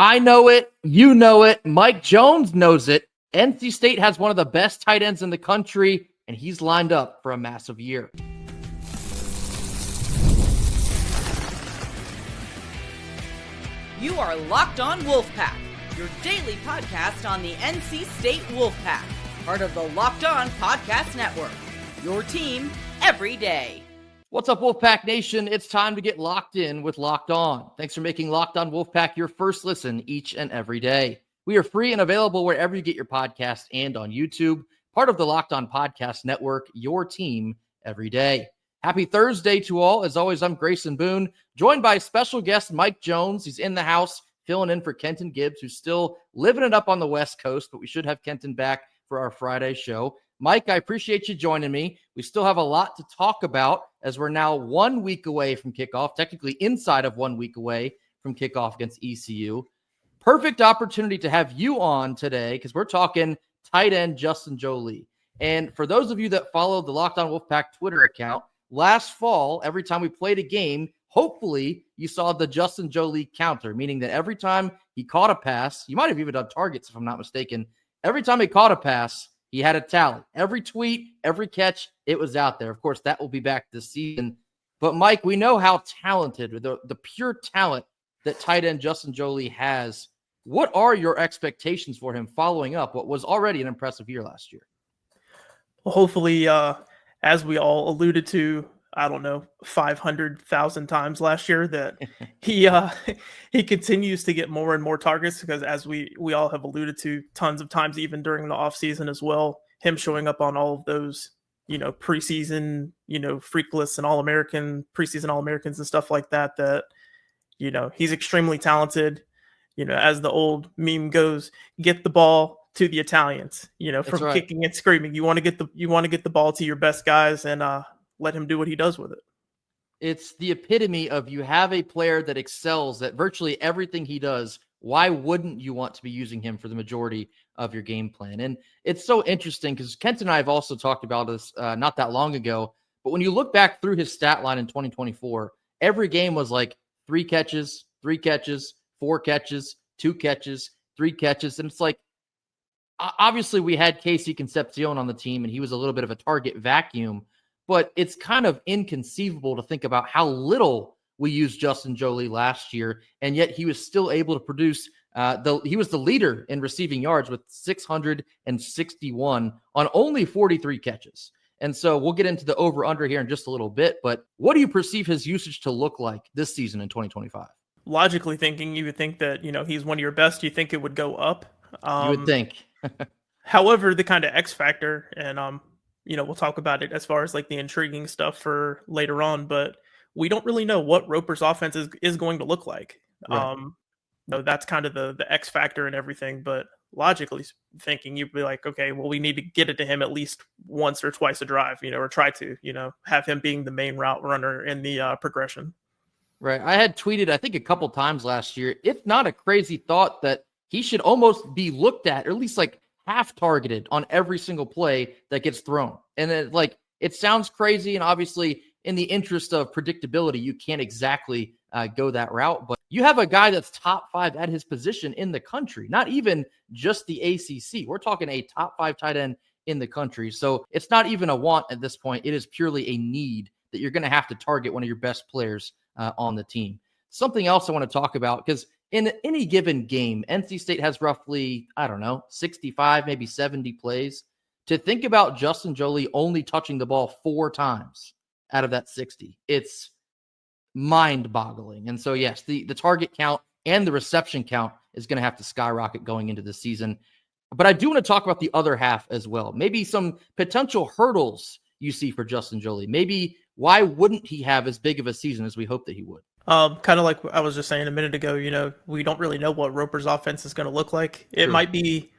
I know it. You know it. Mike Jones knows it. NC State has one of the best tight ends in the country, and he's lined up for a massive year. You are Locked On Wolfpack, your daily podcast on the NC State Wolfpack, part of the Locked On Podcast Network, your team every day. What's up, Wolfpack Nation? It's time to get locked in with Locked On. Thanks for making Locked On Wolfpack your first listen each and every day. We are free and available wherever you get your podcast and on YouTube, part of the Locked On Podcast Network, your team every day. Happy Thursday to all. As always, I'm Grayson Boone, joined by special guest Mike Jones. He's in the house, filling in for Kenton Gibbs, who's still living it up on the West Coast, but we should have Kenton back for our Friday show. Mike, I appreciate you joining me. We still have a lot to talk about as we're now 1 week away from kickoff, technically inside of 1 week away from kickoff against ECU. Perfect opportunity to have you on today because we're talking tight end Justin Joly. And for those of you that follow the Locked On Wolfpack Twitter account, last fall, every time we played a game, hopefully you saw the Justin Joly counter, meaning that every time he caught a pass, you might have even done targets if I'm not mistaken, every time he caught a pass, he had a tally. Every tweet, every catch, it was out there. Of course, that will be back this season. But, Mike, we know how talented, the pure talent that tight end Justin Joly has. What are your expectations for him following up what was already an impressive year last year? Well, hopefully, as we all alluded to, 500,000 times last year, that he continues to get more and more targets because, as we all have alluded to tons of times, even during the offseason as well, him showing up on all of those, preseason, freak lists and preseason All-Americans and stuff like that, he's extremely talented. As the old meme goes, get the ball to the Italians, from right. Kicking and screaming. You want to get the ball to your best guys and let him do what he does with it. It's the epitome of you have a player that excels at virtually everything he does. Why wouldn't you want to be using him for the majority of your game plan? And it's so interesting because Kent and I have also talked about this not that long ago. But when you look back through his stat line in 2024, every game was like 3 catches, 4 catches, 2 catches, 3 catches. And it's like, obviously we had Casey Concepcion on the team and he was a little bit of a target vacuum. But it's kind of inconceivable to think about how little we used Justin Joly last year, and yet he was still able to produce. He was the leader in receiving yards with 661 on only 43 catches. And so we'll get into the over-under here in just a little bit. But what do you perceive his usage to look like this season in 2025? Logically thinking, you would think that he's one of your best. You think it would go up. You would think. However, the kind of X factor and we'll talk about it as far as like the intriguing stuff for later on, but we don't really know what Roper's offense is going to look like. Right. That's kind of the X factor and everything, but logically thinking, you'd be like, okay, well, we need to get it to him at least once or twice a drive, or try to, have him being the main route runner in the progression. Right. I had tweeted, I think a couple times last year, it's not a crazy thought that he should almost be looked at, or at least like half targeted on every single play that gets thrown. And then it sounds crazy. And obviously in the interest of predictability, you can't exactly go that route, but you have a guy that's top 5 at his position in the country, not even just the ACC. We're talking a top 5 tight end in the country. So it's not even a want at this point. It is purely a need that you're going to have to target one of your best players on the team. Something else I want to talk about, because in any given game, NC State has roughly, 65, maybe 70 plays. To think about Justin Joly only touching the ball 4 times out of that 60, it's mind-boggling. And so, yes, the target count and the reception count is going to have to skyrocket going into the season. But I do want to talk about the other half as well. Maybe some potential hurdles you see for Justin Joly. Maybe why wouldn't he have as big of a season as we hope that he would? Kind of like I was just saying a minute ago, we don't really know what Roper's offense is going to look like. It might be,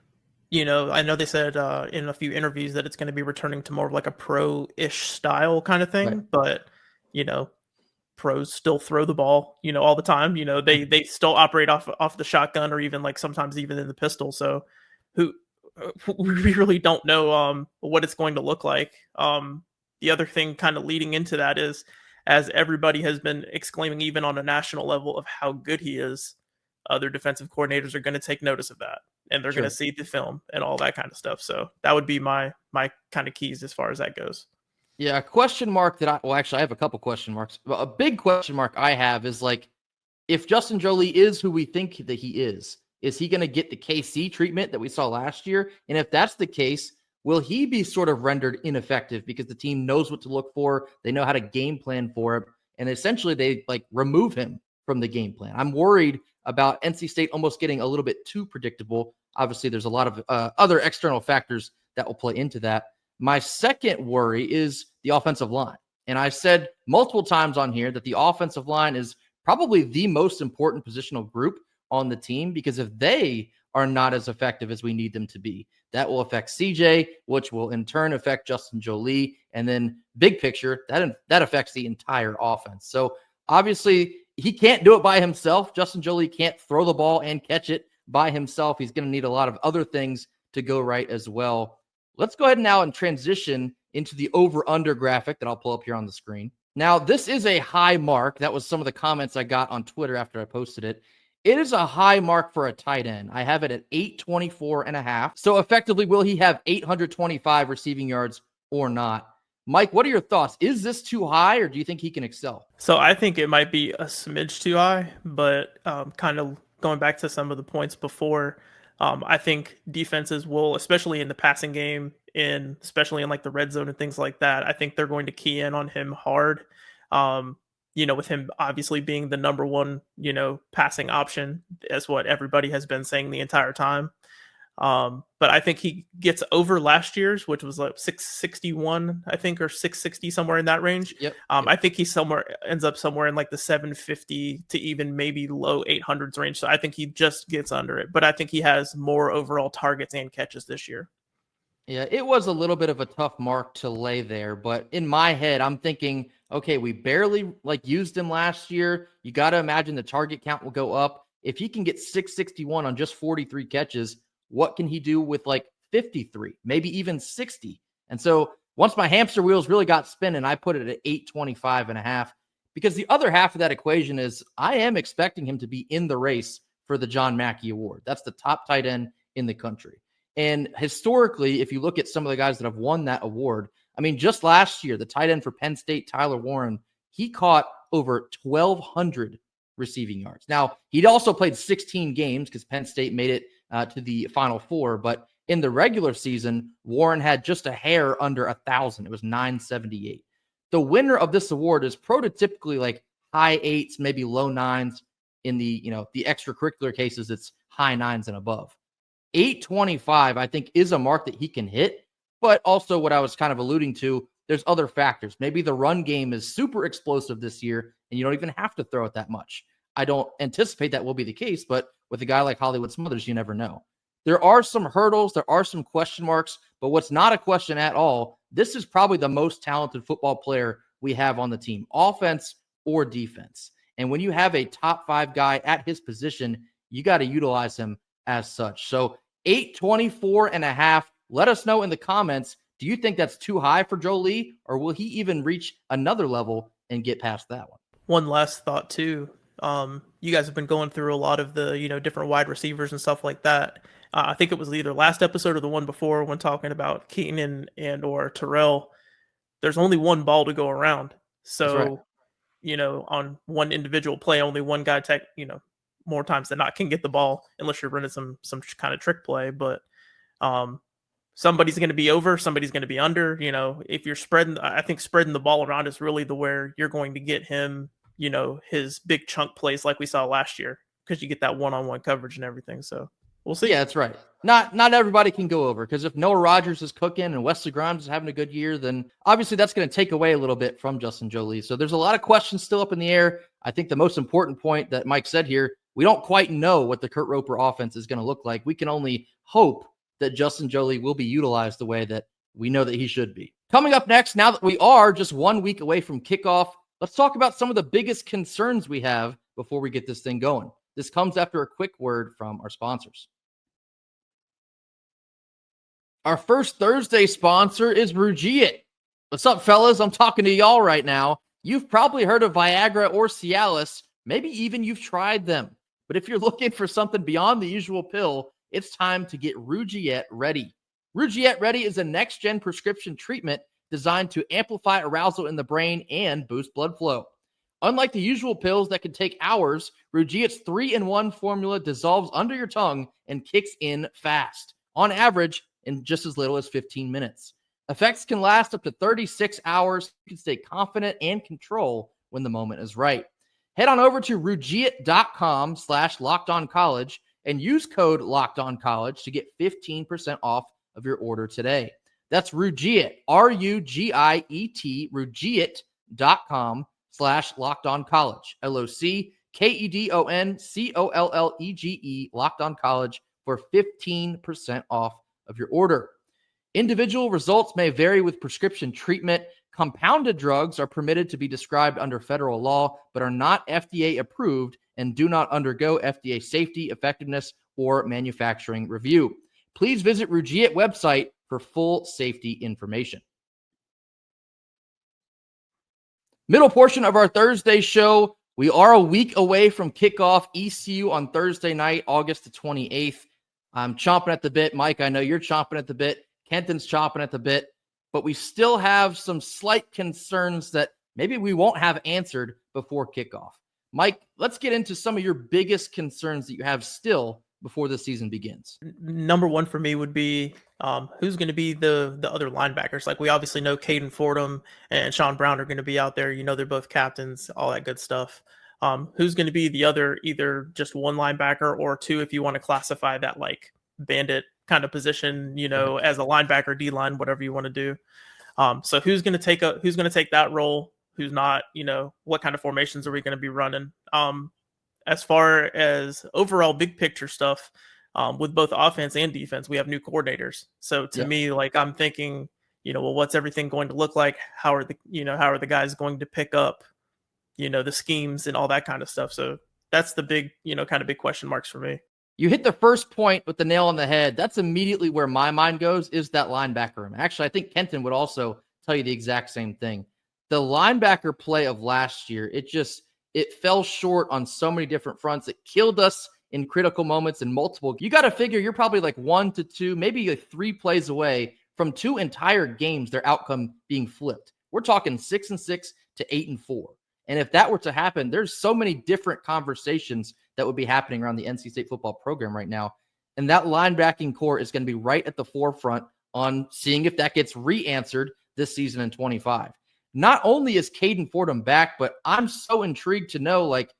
I know they said in a few interviews that it's going to be returning to more of like a pro-ish style kind of thing, right. But, pros still throw the ball, all the time. They still operate off the shotgun or even like sometimes even in the pistol. So we really don't know what it's going to look like. The other thing kind of leading into that is, as everybody has been exclaiming, even on a national level, of how good he is, other defensive coordinators are going to take notice of that, and they're Sure. going to see the film and all that kind of stuff. So that would be my kind of keys as far as that goes. Yeah, a question mark that actually I have a couple question marks. But a big question mark I have is like, if Justin Joly is who we think that he is he going to get the KC treatment that we saw last year? And if that's the case, will he be sort of rendered ineffective because the team knows what to look for? They know how to game plan for him. And essentially they like remove him from the game plan. I'm worried about NC State almost getting a little bit too predictable. Obviously, there's a lot of other external factors that will play into that. My second worry is the offensive line. And I said multiple times on here that the offensive line is probably the most important positional group on the team, because if they are not as effective as we need them to be, that will affect CJ, which will in turn affect Justin Joly. And then big picture, that affects the entire offense. So obviously he can't do it by himself. Justin Joly can't throw the ball and catch it by himself. He's going to need a lot of other things to go right as well. Let's go ahead now and transition into the over-under graphic that I'll pull up here on the screen. Now, this is a high mark. That was some of the comments I got on Twitter after I posted it. It is a high mark for a tight end. I have it at 824.5. So effectively, will he have 825 receiving yards or not? Mike, what are your thoughts? Is this too high, or do you think he can excel? So I think it might be a smidge too high, but kind of going back to some of the points before, I think defenses will, especially in the passing game, especially in like the red zone and things like that, I think they're going to key in on him hard. With him obviously being the number one, passing option, is what everybody has been saying the entire time. But I think he gets over last year's, which was like 661, I think, or 660, somewhere in that range. Yep. I think he ends up somewhere in like the 750 to even maybe low 800s range. So I think he just gets under it, but I think he has more overall targets and catches this year. Yeah, it was a little bit of a tough mark to lay there, but in my head, I'm thinking, okay, we barely used him last year. You got to imagine the target count will go up. If he can get 661 on just 43 catches, what can he do with 53, maybe even 60? And so once my hamster wheels really got spinning, I put it at 825.5, because the other half of that equation is I am expecting him to be in the race for the John Mackey Award. That's the top tight end in the country. And historically, if you look at some of the guys that have won that award, I mean, just last year, the tight end for Penn State, Tyler Warren, he caught over 1,200 receiving yards. Now, he'd also played 16 games because Penn State made it to the Final Four. But in the regular season, Warren had just a hair under 1,000. It was 978. The winner of this award is prototypically high eights, maybe low nines. In the extracurricular cases, it's high nines and above. 825, I think, is a mark that he can hit. But also what I was kind of alluding to, there's other factors. Maybe the run game is super explosive this year, and you don't even have to throw it that much. I don't anticipate that will be the case, but with a guy like Hollywood Smothers, you never know. There are some hurdles. There are some question marks, but what's not a question at all, this is probably the most talented football player we have on the team, offense or defense. And when you have a top 5 guy at his position, you got to utilize him as such. So 824.5. Let us know in the comments, do you think that's too high for Joly, or will he even reach another level and get past that one? One last thought too. You guys have been going through a lot of the, different wide receivers and stuff like that. I think it was either last episode or the one before when talking about Keaton and or Terrell. There's only one ball to go around. So, right. On one individual play, only one guy more times than not can get the ball unless you're running some kind of trick play. But somebody's going to be over, somebody's going to be under. If you're spreading the ball around is really where you're going to get him, his big chunk plays like we saw last year, because you get that one-on-one coverage and everything. So we'll see. Yeah, that's right. Not everybody can go over, because if Noah Rogers is cooking and Wesley Grimes is having a good year, then obviously that's going to take away a little bit from Justin Joly. So there's a lot of questions still up in the air. I think the most important point that Mike said here, we don't quite know what the Kurt Roper offense is going to look like. We can only hope that Justin Joly will be utilized the way that we know that he should be. Coming up next, now that we are just 1 week away from kickoff, let's talk about some of the biggest concerns we have before we get this thing going. This comes after a quick word from our sponsors. Our first Thursday sponsor is Rugiet. What's up, fellas? I'm talking to y'all right now. You've probably heard of Viagra or Cialis. Maybe even you've tried them. But if you're looking for something beyond the usual pill, it's time to get Rugiet Ready. Rugiet Ready is a next-gen prescription treatment designed to amplify arousal in the brain and boost blood flow. Unlike the usual pills that can take hours, Rugiet's 3-in-1 formula dissolves under your tongue and kicks in fast, on average in just as little as 15 minutes. Effects can last up to 36 hours. You can stay confident and control when the moment is right. Head on over to Rugiet.com/LockedOnCollege and use code LockedOnCollege to get 15% off of your order today. That's Rugiet, Rugiet, Rugiet.com/LockedOnCollege, LockedOnCollege, Locked On College for 15% off of your order. Individual results may vary with prescription treatment. Compounded drugs are permitted to be described under federal law, but are not FDA approved and do not undergo FDA safety, effectiveness, or manufacturing review. Please visit Rugiet website for full safety information. Middle portion of our Thursday show. We are a week away from kickoff. ECU on Thursday night, August the 28th. I'm chomping at the bit. Mike, I know you're chomping at the bit. Kenton's chomping at the bit. But we still have some slight concerns that maybe we won't have answered before kickoff. Mike, let's get into some of your biggest concerns that you have still before the season begins. Number one for me would be who's going to be the other linebackers. Like, we obviously know Caden Fordham and Sean Brown are going to be out there. You know, they're both captains, all that good stuff. Who's going to be the other, either just one linebacker or two, if you want to classify that like bandit kind of position, you know, as a linebacker, D-line, whatever you want to do. So who's going to take that role? Who's not? You know, what kind of formations are we going to be running? As far as overall big picture stuff, with both offense and defense, we have new coordinators. So to me, like, I'm thinking, you know, well, what's everything going to look like? How are the guys going to pick up, you know, the schemes and all that kind of stuff? So that's the big, you know, kind of big question marks for me. You hit the first point with the nail on the head. That's immediately where my mind goes, is that linebacker room. Actually, I think Kenton would also tell you the exact same thing. The linebacker play of last year, it fell short on so many different fronts. It killed us in critical moments in multiple. You got to figure you're probably like 1 to 2, maybe like 3 plays away from 2 entire games, their outcome being flipped. We're talking 6-6 to 8-4. And if that were to happen, there's so many different conversations that would be happening around the NC State football program right now. And that linebacking core is going to be right at the forefront on seeing if that gets re-answered this season in 25. Not only is Caden Fordham back, but I'm so intrigued to know, like,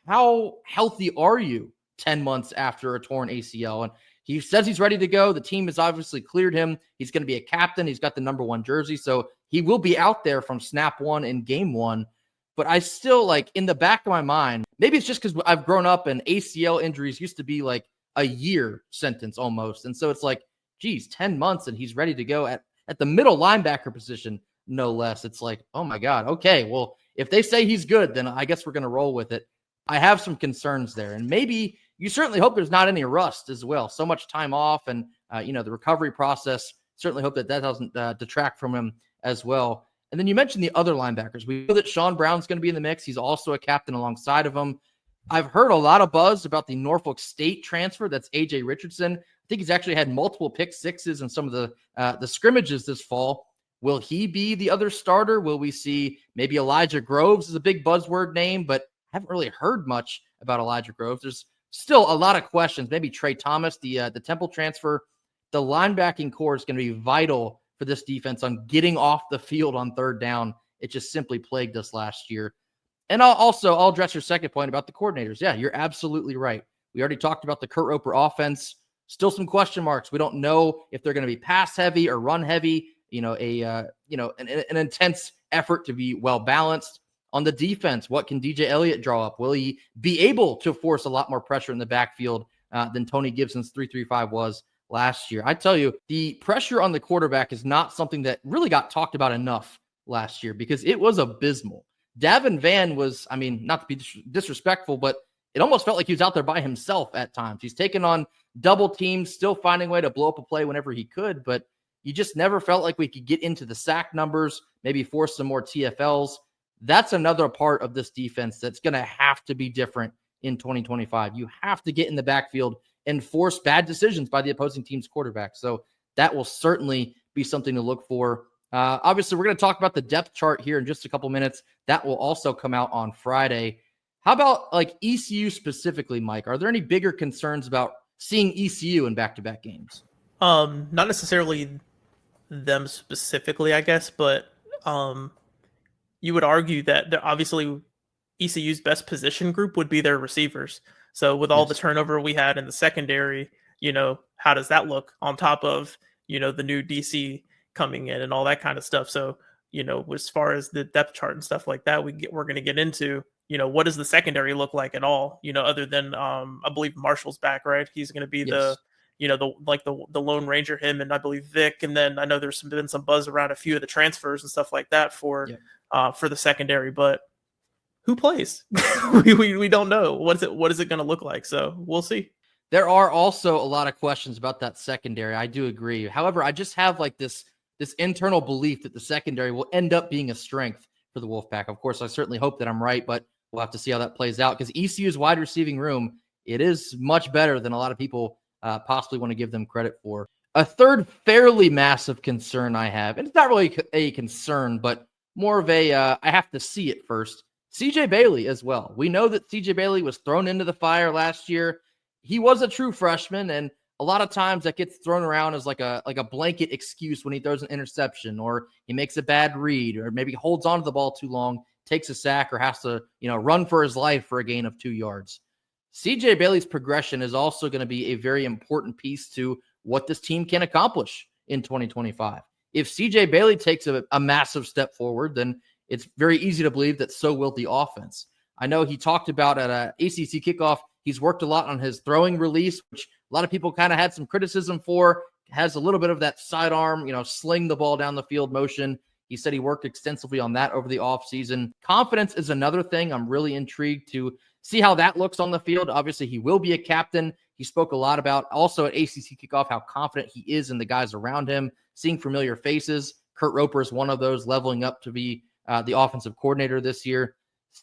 how healthy are you 10 months after a torn ACL? And he says he's ready to go. The team has obviously cleared him. He's going to be a captain. He's got the number 1 jersey. So he will be out there from snap 1 and game 1. But I still, like, in the back of my mind, maybe it's just because I've grown up and ACL injuries used to be like a year sentence almost. And so it's like, geez, 10 months and he's ready to go at the middle linebacker position, no less. It's like, oh my God. Okay, well, if they say he's good, then I guess we're going to roll with it. I have some concerns there. And maybe you certainly hope there's not any rust as well. So much time off and, the recovery process, certainly hope that doesn't detract from him as well. And then you mentioned the other linebackers. We know that Sean Brown's going to be in the mix. He's also a captain alongside of him. I've heard a lot of buzz about the Norfolk State transfer. That's A.J. Richardson. I think he's actually had multiple pick sixes in some of the scrimmages this fall. Will he be the other starter? Will we see maybe Elijah Groves is a big buzzword name, but I haven't really heard much about Elijah Groves. There's still a lot of questions. Maybe Trey Thomas, the Temple transfer. The linebacking core is going to be vital for this defense on getting off the field on third down. It just simply plagued us last year. And I'll address your second point about the coordinators. Yeah, you're absolutely right. We already talked about the Kurt Roper offense. Still some question marks. We don't know if they're going to be pass heavy or run heavy. An intense effort to be well balanced. On the defense, what can DJ Elliott draw up? Will he be able to force a lot more pressure in the backfield than Tony Gibson's 3-3-5 was last year? I tell you, the pressure on the quarterback is not something that really got talked about enough last year because it was abysmal. Davin Vann was, not to be disrespectful, but it almost felt like he was out there by himself at times. He's taken on double teams, still finding a way to blow up a play whenever he could, but you just never felt like we could get into the sack numbers, maybe force some more TFLs. That's another part of this defense that's going to have to be different in 2025. You have to get in the backfield and force bad decisions by the opposing team's quarterback. So that will certainly be something to look for. Obviously, we're going to talk about the depth chart here in just a couple minutes. That will also come out on Friday. How about like ECU specifically, Mike? Are there any bigger concerns about seeing ECU in back-to-back games? Not necessarily them specifically, I guess, but you would argue that they're obviously ECU's best position group would be their receivers. So with all the turnover we had in the secondary, how does that look on top of, the new DC coming in and all that kind of stuff. So, as far as the depth chart and stuff like that, we're going to get into, what does the secondary look like at all, other than, I believe Marshall's back, right? He's going to be the Lone Ranger, him, and I believe Vic. And then I know there's been some buzz around a few of the transfers and stuff like that for the secondary, but who plays? we don't know. What is it going to look like? So we'll see. There are also a lot of questions about that secondary. I do agree. However, I just have like this internal belief that the secondary will end up being a strength for the Wolfpack. Of course, I certainly hope that I'm right, but we'll have to see how that plays out because ECU's wide receiving room, it is much better than a lot of people possibly want to give them credit for. A third fairly massive concern I have, and it's not really a concern, but more of a I have to see it first. CJ Bailey as well. We know that CJ Bailey was thrown into the fire last year. He was a true freshman, and a lot of times that gets thrown around as like a blanket excuse when he throws an interception or he makes a bad read or maybe holds onto the ball too long, takes a sack, or has to run for his life for a gain of 2 yards. CJ Bailey's progression is also going to be a very important piece to what this team can accomplish in 2025. If CJ Bailey takes a massive step forward, then it's very easy to believe that so will the offense. I know he talked about at a ACC kickoff, he's worked a lot on his throwing release, which a lot of people kind of had some criticism for. Has a little bit of that sidearm, sling the ball down the field motion. He said he worked extensively on that over the offseason. Confidence is another thing. I'm really intrigued to see how that looks on the field. Obviously, he will be a captain. He spoke a lot about also at ACC kickoff how confident he is in the guys around him, seeing familiar faces. Kurt Roper is one of those, leveling up to be the offensive coordinator this year.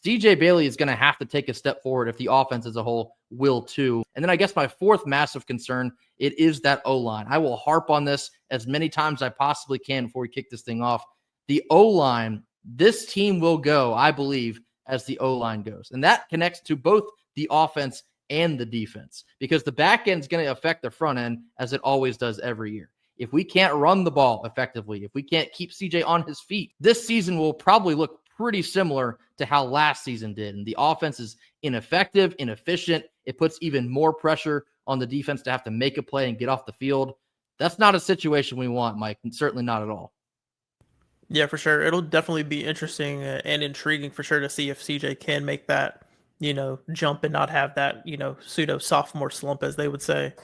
CJ Bailey is going to have to take a step forward if the offense as a whole will too. And then I guess my fourth massive concern, it is that O-line. I will harp on this as many times as I possibly can before we kick this thing off. The O-line, this team will go, I believe, as the O-line goes. And that connects to both the offense and the defense because the back end is going to affect the front end as it always does every year. If we can't run the ball effectively, if we can't keep CJ on his feet, this season will probably look pretty similar to how last season did. And the offense is ineffective, inefficient. It puts even more pressure on the defense to have to make a play and get off the field. That's not a situation we want, Mike. Certainly not at all. Yeah, for sure. It'll definitely be interesting and intriguing for sure to see if CJ can make that, jump and not have that, pseudo sophomore slump, as they would say.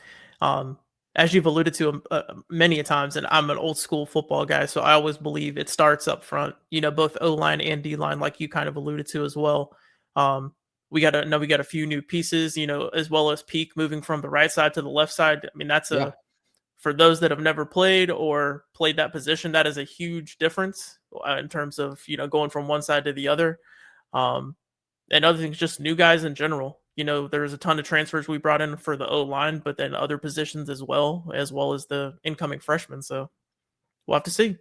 As you've alluded to many a times, and I'm an old school football guy, so I always believe it starts up front, both O-line and D-line, like you kind of alluded to as well. We got a few new pieces, as well as Peak moving from the right side to the left side. I mean, that's for those that have never played or played that position, that is a huge difference in terms of, going from one side to the other. And other things, just new guys in general. There's a ton of transfers we brought in for the O-line, but then other positions as well as the incoming freshmen. So we'll have to see.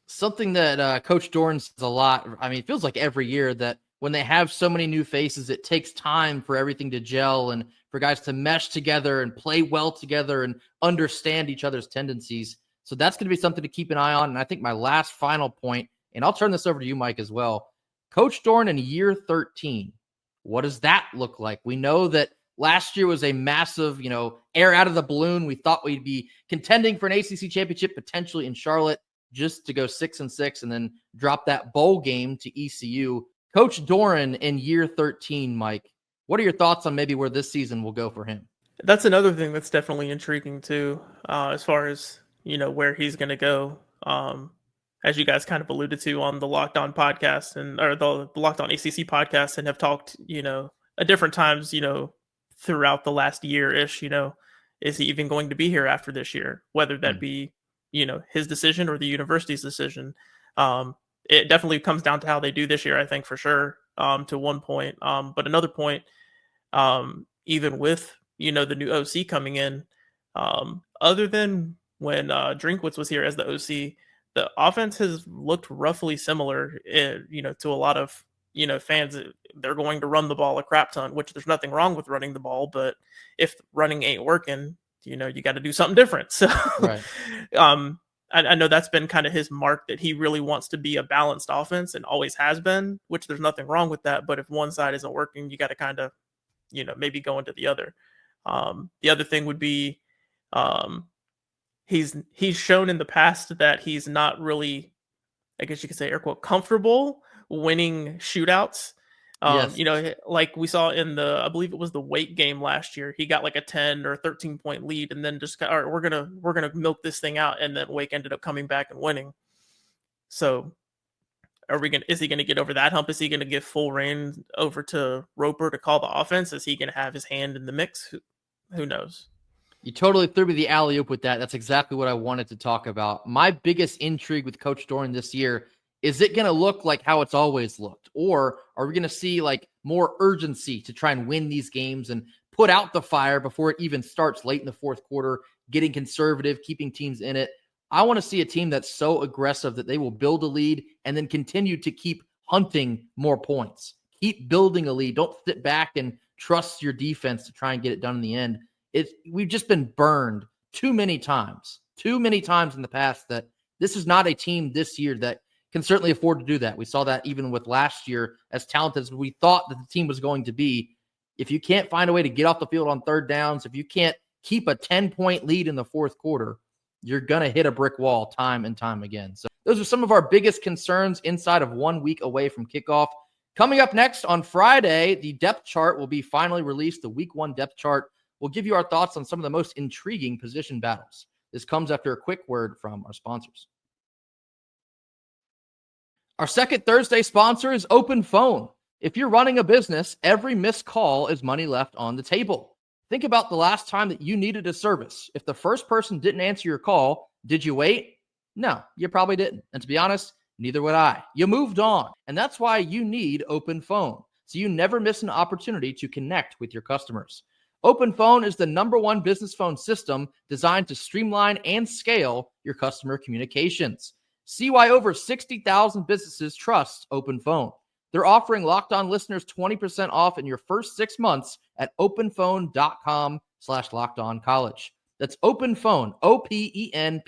Something that Coach Doran says a lot. I mean, it feels like every year that when they have so many new faces, it takes time for everything to gel and for guys to mesh together and play well together and understand each other's tendencies. So that's going to be something to keep an eye on. And I think my last final point, and I'll turn this over to you, Mike, as well. Coach Doran in year 13. What does that look like? We know that last year was a massive, air out of the balloon. We thought we'd be contending for an ACC championship, potentially in Charlotte, just to go 6-6 and then drop that bowl game to ECU. Coach Doran in year 13, Mike, what are your thoughts on maybe where this season will go for him? That's another thing that's definitely intriguing too, as far as, where he's going to go. As you guys kind of alluded to on the Locked On podcast or the Locked On ACC podcast, and have talked, at different times, throughout the last year-ish, is he even going to be here after this year? Whether that be, his decision or the university's decision. It definitely comes down to how they do this year, I think, for sure, to one point. But another point, even with, the new OC coming in. Other than when Drinkwitz was here as the OC, the offense has looked roughly similar, to a lot of, fans. They're going to run the ball a crap ton, which there's nothing wrong with running the ball, but if running ain't working, you got to do something different. So, Right. I know that's been kind of his mark, that he really wants to be a balanced offense and always has been, which there's nothing wrong with that. But if one side isn't working, you got to kind of, maybe go into the other. The other thing would be, he's shown in the past that he's not really, I guess you could say, air quote, comfortable winning shootouts. Yes. Like we saw in I believe it was the Wake game last year, he got like a 10 or 13 point lead, and then just, all right, we're gonna milk this thing out, and then Wake ended up coming back and winning. So, is he gonna get over that hump? Is he gonna give full reign over to Roper to call the offense? Is he gonna have his hand in the mix? Who knows? You totally threw me the alley-oop with that. That's exactly what I wanted to talk about. My biggest intrigue with Coach Doran this year, is it going to look like how it's always looked? Or are we going to see like more urgency to try and win these games and put out the fire before it even starts late in the fourth quarter, getting conservative, keeping teams in it? I want to see a team that's so aggressive that they will build a lead and then continue to keep hunting more points. Keep building a lead. Don't sit back and trust your defense to try and get it done in the end. We've just been burned too many times in the past, that this is not a team this year that can certainly afford to do that. We saw that even with last year, as talented as we thought that the team was going to be. If you can't find a way to get off the field on third downs, if you can't keep a 10-point lead in the fourth quarter, you're going to hit a brick wall time and time again. So those are some of our biggest concerns inside of 1 week away from kickoff. Coming up next on Friday, the depth chart will be finally released, the week 1 depth chart. We'll give you our thoughts on some of the most intriguing position battles. This comes after a quick word from our sponsors. Our second Thursday sponsor is OpenPhone. If you're running a business, every missed call is money left on the table. Think about the last time that you needed a service. If the first person didn't answer your call, did you wait? No, you probably didn't. And to be honest, neither would I. You moved on. And that's why you need OpenPhone, so you never miss an opportunity to connect with your customers. OpenPhone is the #1 business phone system designed to streamline and scale your customer communications. See why over 60,000 businesses trust OpenPhone. They're offering Locked On listeners 20% off in your first 6 months at openphone.com/lockedoncollege. That's OpenPhone, OPENPHONE,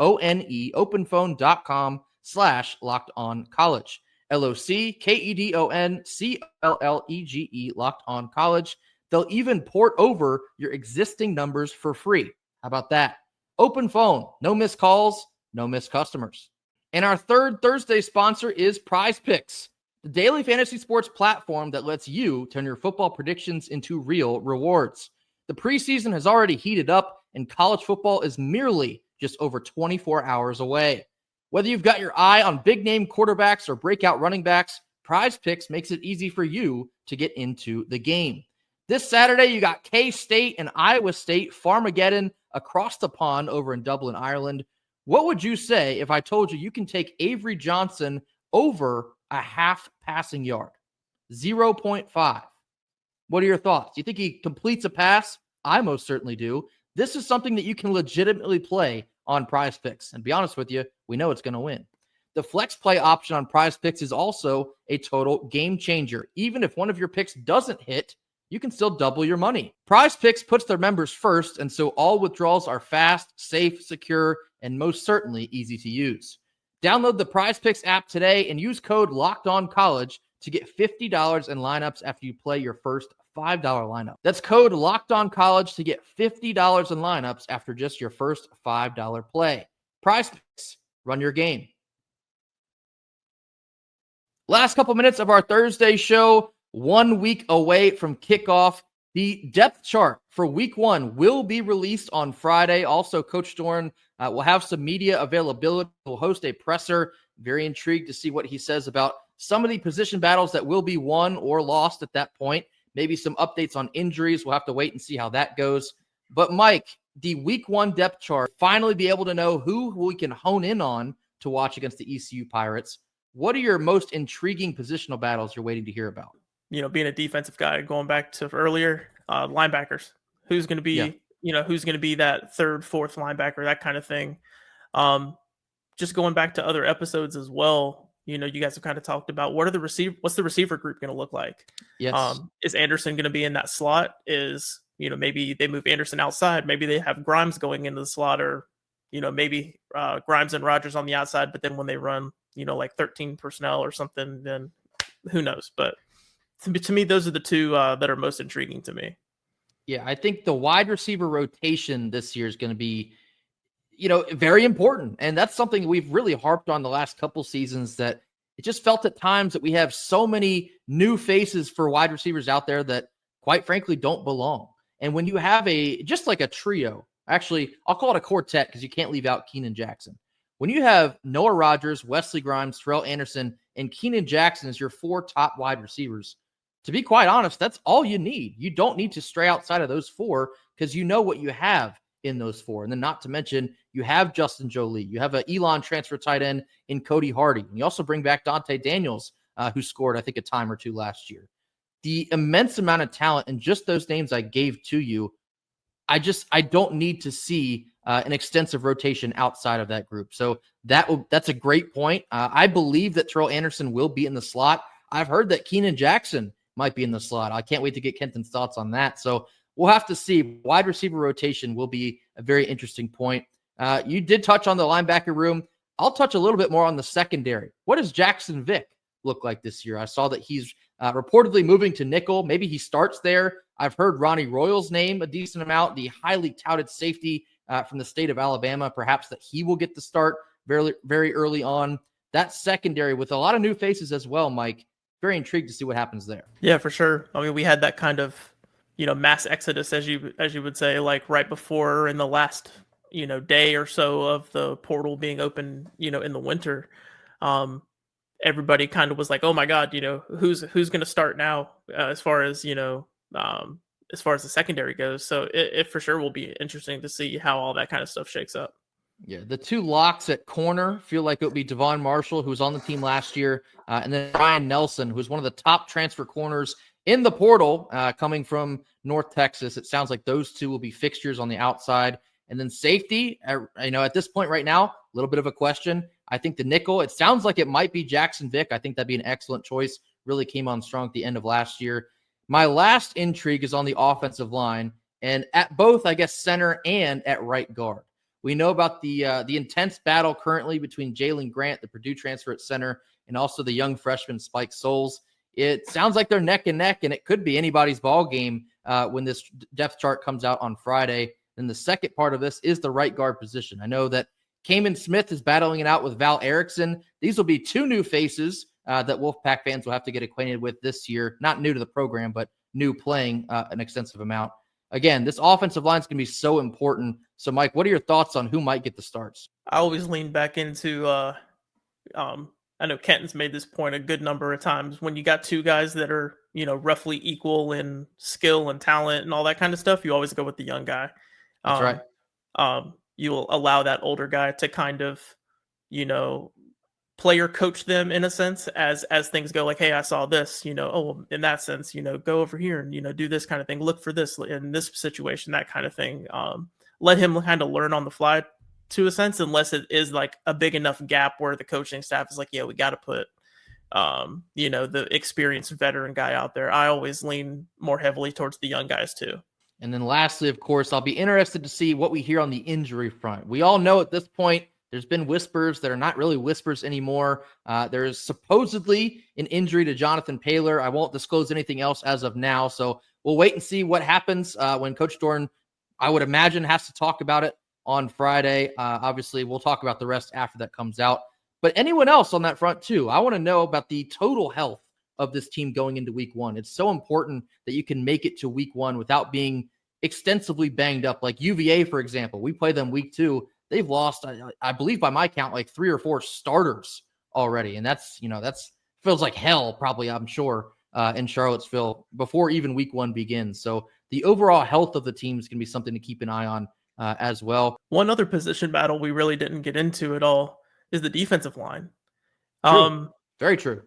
openphone.com/lockedoncollege. LOCKEDONCOLLEGE, Locked On College. They'll even port over your existing numbers for free. How about that? OpenPhone, no missed calls, no missed customers. And our third Thursday sponsor is PrizePicks, the daily fantasy sports platform that lets you turn your football predictions into real rewards. The preseason has already heated up, and college football is merely just over 24 hours away. Whether you've got your eye on big-name quarterbacks or breakout running backs, PrizePicks makes it easy for you to get into the game. This Saturday, you got K-State and Iowa State Farmageddon across the pond over in Dublin, Ireland. What would you say if I told you can take Avery Johnson over a half passing yard? 0.5. What are your thoughts? Do you think he completes a pass? I most certainly do. This is something that you can legitimately play on PrizePicks. And to be honest with you, we know it's going to win. The flex play option on PrizePicks is also a total game changer. Even if one of your picks doesn't hit, you can still double your money. PrizePicks puts their members first, and so all withdrawals are fast, safe, secure, and most certainly easy to use. Download the PrizePicks app today and use code LOCKEDONCollege to get $50 in lineups after you play your first $5 lineup. That's code LOCKEDONCollege to get $50 in lineups after just your first $5 play. PrizePicks, run your game. Last couple minutes of our Thursday show. 1 week away from kickoff. The depth chart for week 1 will be released on Friday. Also, Coach Doran will have some media availability. He'll host a presser. Very intrigued to see what he says about some of the position battles that will be won or lost at that point. Maybe some updates on injuries. We'll have to wait and see how that goes. But Mike, the week 1 depth chart, finally be able to know who we can hone in on to watch against the ECU Pirates. What are your most intriguing positional battles you're waiting to hear about? being a defensive guy, going back to earlier, linebackers, who's going to be, who's going to be that third, fourth linebacker, that kind of thing. Just going back to other episodes as well, you guys have kind of talked about what's the receiver group going to look like? Yes. Is Anderson going to be in that slot? Is, maybe they move Anderson outside. Maybe they have Grimes going into the slot, or, maybe Grimes and Rodgers on the outside. But then when they run, like 13 personnel or something, then who knows? But to me, those are the two that are most intriguing to me. Yeah, I think the wide receiver rotation this year is going to be, very important. And that's something we've really harped on the last couple seasons, that it just felt at times that we have so many new faces for wide receivers out there that quite frankly don't belong. And when you have just like a trio, actually, I'll call it a quartet because you can't leave out Keenan Jackson. When you have Noah Rodgers, Wesley Grimes, Terrell Anderson, and Keenan Jackson as your 4 top wide receivers, to be quite honest, that's all you need. You don't need to stray outside of those 4 because you know what you have in those 4. And then not to mention, you have Justin Joly. You have an Elon transfer tight end in Cody Hardy. And you also bring back Dante Daniels, who scored, I think, a time or 2 last year. The immense amount of talent and just those names I gave to you, I don't need to see an extensive rotation outside of that group. So that's a great point. I believe that Terrell Anderson will be in the slot. I've heard that Keenan Jackson might be in the slot. I can't wait to get Kenton's thoughts on that. So we'll have to see. Wide receiver rotation will be a very interesting point. You did touch on the linebacker room. I'll touch a little bit more on the secondary. What does Jackson Vick look like this year? I saw that he's reportedly moving to nickel. Maybe he starts there. I've heard Ronnie Royal's name a decent amount, the highly touted safety from the state of Alabama. Perhaps that he will get the start very, very early on. That secondary with a lot of new faces as well, Mike. Very intrigued to see what happens there. Yeah, for sure. I mean, we had that kind of, mass exodus, as you would say, like right before in the last, day or so of the portal being open, in the winter. Everybody kind of was like, oh my God, who's going to start now as far as the secondary goes. So it for sure will be interesting to see how all that kind of stuff shakes up. Yeah, the 2 locks at corner feel like it would be Devon Marshall, who was on the team last year, and then Ryan Nelson, who's one of the top transfer corners in the portal coming from North Texas. It sounds like those 2 will be fixtures on the outside. And then safety, at this point right now, a little bit of a question. I think the nickel, it sounds like it might be Jackson Vick. I think that'd be an excellent choice. Really came on strong at the end of last year. My last intrigue is on the offensive line, and at both, I guess, center and at right guard. We know about the intense battle currently between Jalen Grant, the Purdue transfer at center, and also the young freshman Spike Souls. It sounds like they're neck and neck, and it could be anybody's ball game when this depth chart comes out on Friday. Then the second part of this is the right guard position. I know that Kamen Smith is battling it out with Val Erickson. These will be 2 new faces that Wolfpack fans will have to get acquainted with this year. Not new to the program, but new playing an extensive amount. Again, this offensive line is going to be so important. So, Mike, what are your thoughts on who might get the starts? I always lean back into, I know Kenton's made this point a good number of times. When you got 2 guys that are, roughly equal in skill and talent and all that kind of stuff, you always go with the young guy. That's right. You'll allow that older guy to kind of, player coach them in a sense as things go, like, hey, I saw this, in that sense, go over here and, do this kind of thing, look for this in this situation, that kind of thing. Let him kind of learn on the fly to a sense, unless it is like a big enough gap where the coaching staff is like, yeah, we got to put, the experienced veteran guy out there. I always lean more heavily towards the young guys too. And then lastly, of course, I'll be interested to see what we hear on the injury front. We all know at this point, there's been whispers that are not really whispers anymore. There is supposedly an injury to Jonathan Paylor. I won't disclose anything else as of now. So we'll wait and see what happens when Coach Dorn, I would imagine, has to talk about it on Friday. Obviously, we'll talk about the rest after that comes out. But anyone else on that front too, I want to know about the total health of this team going into week 1. It's so important that you can make it to week 1 without being extensively banged up. Like UVA, for example, we play them week 2. They've lost, I believe by my count, like 3 or 4 starters already. And that's feels like hell, probably, I'm sure, in Charlottesville before even week 1 begins. So the overall health of the team is going to be something to keep an eye on as well. One other position battle we really didn't get into at all is the defensive line. True. Very true.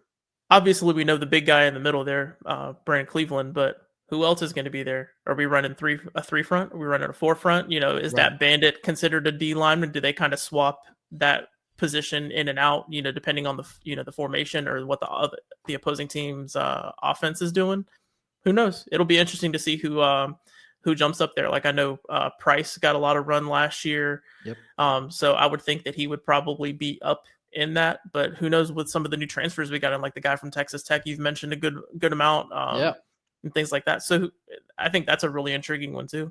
obviously we know the big guy in the middle there, Brandon Cleveland, but who else is going to be there? Are we running a three front? Are we running a four front? Is Right. that Bandit considered a D lineman? Do they kind of swap that position in and out, depending on the formation or what the opposing team's offense is doing? Who knows? It'll be interesting to see who jumps up there. Like I know Price got a lot of run last year. Yep. So I would think that he would probably be up in that, but who knows with some of the new transfers we got in, like the guy from Texas Tech, you've mentioned a good amount. And things like that. So I think that's a really intriguing one too.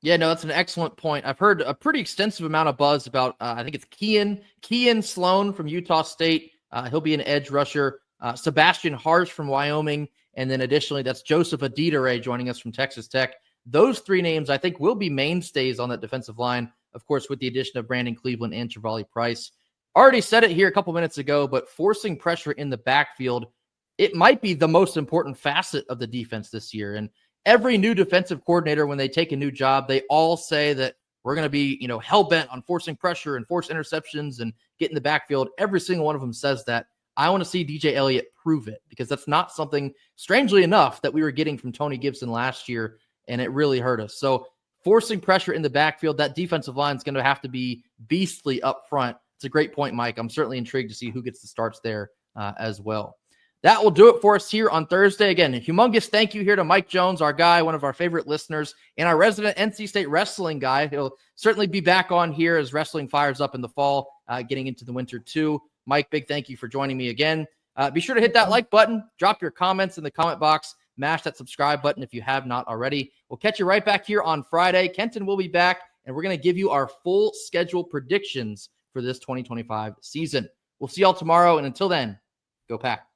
Yeah, no, that's an excellent point. I've heard a pretty extensive amount of buzz about, I think it's Kean Sloan from Utah State. He'll be an edge rusher. Sebastian Harsh from Wyoming. And then additionally, that's Joseph Adidere joining us from Texas Tech. Those three names, I think, will be mainstays on that defensive line, of course, with the addition of Brandon Cleveland and Travali Price. Already said it here a couple minutes ago, but forcing pressure in the backfield, it might be the most important facet of the defense this year. And every new defensive coordinator, when they take a new job, they all say that we're going to be, hell-bent on forcing pressure and force interceptions and get in the backfield. Every single one of them says that. I want to see DJ Elliott prove it, because that's not something, strangely enough, that we were getting from Tony Gibson last year, and it really hurt us. So forcing pressure in the backfield, that defensive line is going to have to be beastly up front. It's a great point, Mike. I'm certainly intrigued to see who gets the starts there as well. That will do it for us here on Thursday. Again, a humongous thank you here to Mike Jones, our guy, one of our favorite listeners, and our resident NC State wrestling guy. He'll certainly be back on here as wrestling fires up in the fall, getting into the winter too. Mike, big thank you for joining me again. Be sure to hit that like button, drop your comments in the comment box, mash that subscribe button if you have not already. We'll catch you right back here on Friday. Kenton will be back, and we're going to give you our full schedule predictions for this 2025 season. We'll see y'all tomorrow, and until then, go Pack.